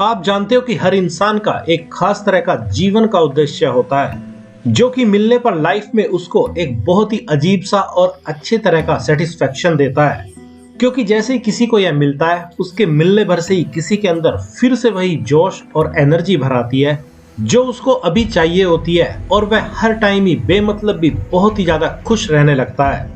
आप जानते हो कि हर इंसान का एक खास तरह का जीवन का उद्देश्य होता है, जो कि मिलने पर लाइफ में उसको एक बहुत ही अजीब सा और अच्छे तरह का सेटिस्फेक्शन देता है। क्योंकि जैसे ही किसी को यह मिलता है, उसके मिलने भर से ही किसी के अंदर फिर से वही जोश और एनर्जी भर आती है जो उसको अभी चाहिए होती है, और वह हर टाइम ही बेमतलब भी बहुत ही ज्यादा खुश रहने लगता है।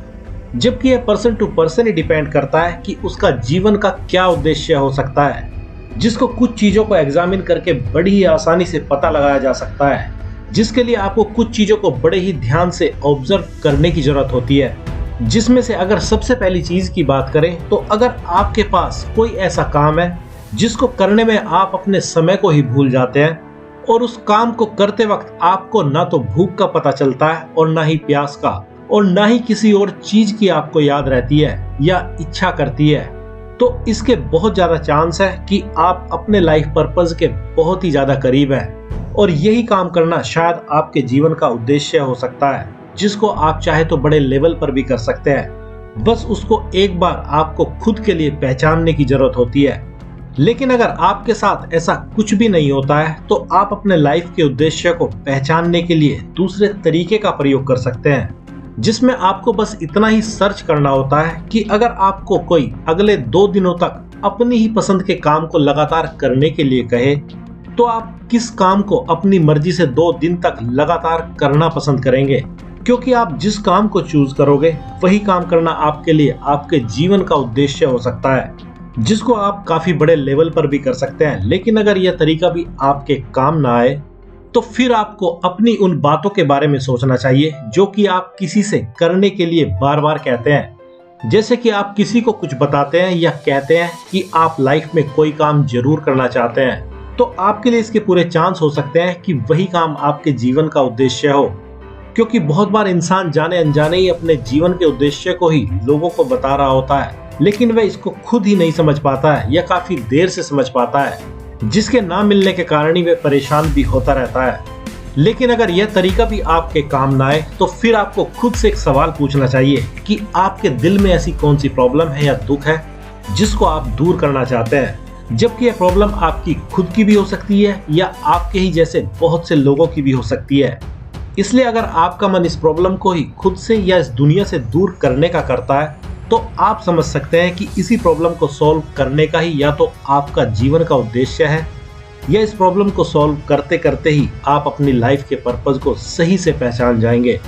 जबकि यह पर्सन टू पर्सन ही डिपेंड करता है कि उसका जीवन का क्या उद्देश्य हो सकता है, जिसको कुछ चीजों को एग्जामिन करके बड़ी ही आसानी से पता लगाया जा सकता है, जिसके लिए आपको कुछ चीजों को बड़े ही ध्यान से ऑब्जर्व करने की जरूरत होती है। जिसमें से अगर सबसे पहली चीज की बात करें तो अगर आपके पास कोई ऐसा काम है जिसको करने में आप अपने समय को ही भूल जाते हैं, और उस काम को करते वक्त आपको ना तो भूख का पता चलता है और ना ही प्यास का, और ना ही किसी और चीज की आपको याद रहती है या इच्छा करती है, तो इसके बहुत ज्यादा चांस है कि आप अपने लाइफ पर्पस के बहुत ही ज्यादा करीब हैं, और यही काम करना शायद आपके जीवन का उद्देश्य हो सकता है, जिसको आप चाहे तो बड़े लेवल पर भी कर सकते हैं। बस उसको एक बार आपको खुद के लिए पहचानने की जरूरत होती है। लेकिन अगर आपके साथ ऐसा कुछ भी नहीं होता है, तो आप अपने लाइफ के उद्देश्य को पहचानने के लिए दूसरे तरीके का प्रयोग कर सकते हैं, जिसमें आपको बस इतना ही सर्च करना होता है कि अगर आपको कोई अगले 2 दिनों तक अपनी ही पसंद के काम को लगातार करने के लिए कहे, तो आप किस काम को अपनी मर्जी से 2 दिन तक लगातार करना पसंद करेंगे। क्योंकि आप जिस काम को चूज करोगे वही काम करना आपके लिए आपके जीवन का उद्देश्य हो सकता है, जिसको आप काफी बड़े लेवल पर भी कर सकते हैं। लेकिन अगर यह तरीका भी आपके काम ना आए, तो फिर आपको अपनी उन बातों के बारे में सोचना चाहिए जो कि आप किसी से करने के लिए बार बार कहते हैं। जैसे कि आप किसी को कुछ बताते हैं या कहते हैं कि आप लाइफ में कोई काम जरूर करना चाहते हैं, तो आपके लिए इसके पूरे चांस हो सकते हैं कि वही काम आपके जीवन का उद्देश्य हो। क्योंकि बहुत बार इंसान जाने अनजाने ही अपने जीवन के उद्देश्य को ही लोगों को बता रहा होता है, लेकिन वह इसको खुद ही नहीं समझ पाता है या काफी देर से समझ पाता है, जिसके ना मिलने के कारण ही वह परेशान भी होता रहता है। लेकिन अगर यह तरीका भी आपके काम ना आए, तो फिर आपको खुद से एक सवाल पूछना चाहिए कि आपके दिल में ऐसी कौन सी प्रॉब्लम है या दुख है जिसको आप दूर करना चाहते हैं। जबकि यह प्रॉब्लम आपकी खुद की भी हो सकती है या आपके ही जैसे बहुत से लोगों की भी हो सकती है। इसलिए अगर आपका मन इस प्रॉब्लम को ही खुद से या इस दुनिया से दूर करने का करता है, तो आप समझ सकते हैं कि इसी प्रॉब्लम को सॉल्व करने का ही या तो आपका जीवन का उद्देश्य है, या इस प्रॉब्लम को सॉल्व करते करते ही आप अपनी लाइफ के पर्पस को सही से पहचान जाएंगे।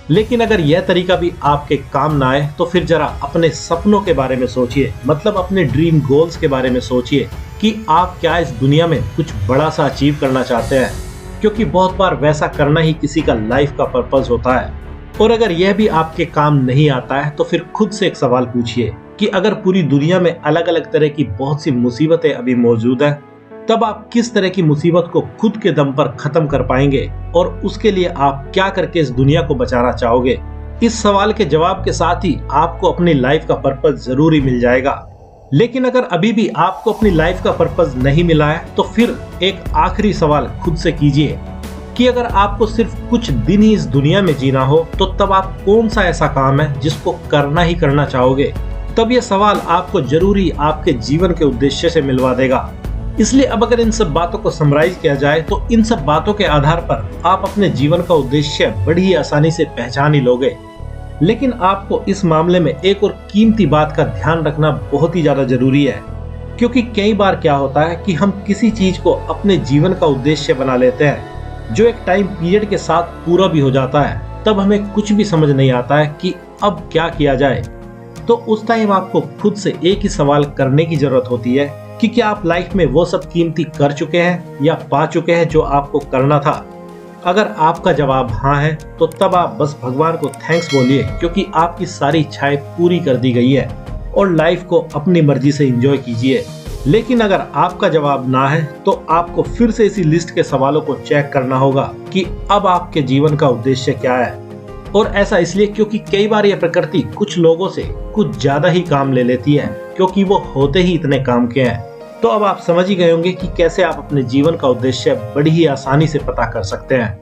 लेकिन अगर यह तरीका भी आपके काम ना आए, तो फिर जरा अपने सपनों के बारे में सोचिए, मतलब अपने ड्रीम गोल्स के बारे में सोचिए कि आप क्या इस दुनिया में कुछ बड़ा सा अचीव करना चाहते हैं। क्योंकि बहुत बार वैसा करना ही किसी का लाइफ का पर्पस होता है। और अगर यह भी आपके काम नहीं आता है, तो फिर खुद से एक सवाल पूछिए कि अगर पूरी दुनिया में अलग अलग तरह की बहुत सी मुसीबतें अभी मौजूद हैं, तब आप किस तरह की मुसीबत को खुद के दम पर खत्म कर पाएंगे, और उसके लिए आप क्या करके इस दुनिया को बचाना चाहोगे। इस सवाल के जवाब के साथ ही आपको अपनी लाइफ का पर्पस जरूर ही मिल जाएगा। लेकिन अगर अभी भी आपको अपनी लाइफ का पर्पस नहीं मिला है, तो फिर एक आखिरी सवाल खुद से कीजिए कि अगर आपको सिर्फ कुछ दिन ही इस दुनिया में जीना हो, तो तब आप कौन सा ऐसा काम है जिसको करना ही करना चाहोगे। तब यह सवाल आपको जरूरी आपके जीवन के उद्देश्य से मिलवा देगा। इसलिए अब अगर इन सब बातों को समराइज किया जाए, तो इन सब बातों के आधार पर आप अपने जीवन का उद्देश्य बड़ी ही आसानी से पहचान ही लोगे। लेकिन आपको इस मामले में एक और कीमती बात का ध्यान रखना बहुत ही ज्यादा जरूरी है। क्योंकि कई बार क्या होता है कि हम किसी चीज को अपने जीवन का उद्देश्य बना लेते हैं, जो एक टाइम पीरियड के साथ पूरा भी हो जाता है। तब हमें कुछ भी समझ नहीं आता है कि अब क्या किया जाए। तो उस टाइम आपको खुद से एक ही सवाल करने की जरूरत होती है कि क्या आप लाइफ में वो सब कीमती कर चुके हैं या पा चुके हैं जो आपको करना था। अगर आपका जवाब हाँ है, तो तब आप बस भगवान को थैंक्स बोलिए, क्योंकि आपकी सारी इच्छाएं पूरी कर दी गई है, और लाइफ को अपनी मर्जी से एंजॉय कीजिए। लेकिन अगर आपका जवाब ना है, तो आपको फिर से इसी लिस्ट के सवालों को चेक करना होगा कि अब आपके जीवन का उद्देश्य क्या है। और ऐसा इसलिए क्योंकि कई बार यह प्रकृति कुछ लोगों से कुछ ज्यादा ही काम ले लेती है, क्योंकि वो होते ही इतने काम के हैं। तो अब आप समझ ही गए होंगे कि कैसे आप अपने जीवन का उद्देश्य बड़ी ही आसानी से पता कर सकते हैं।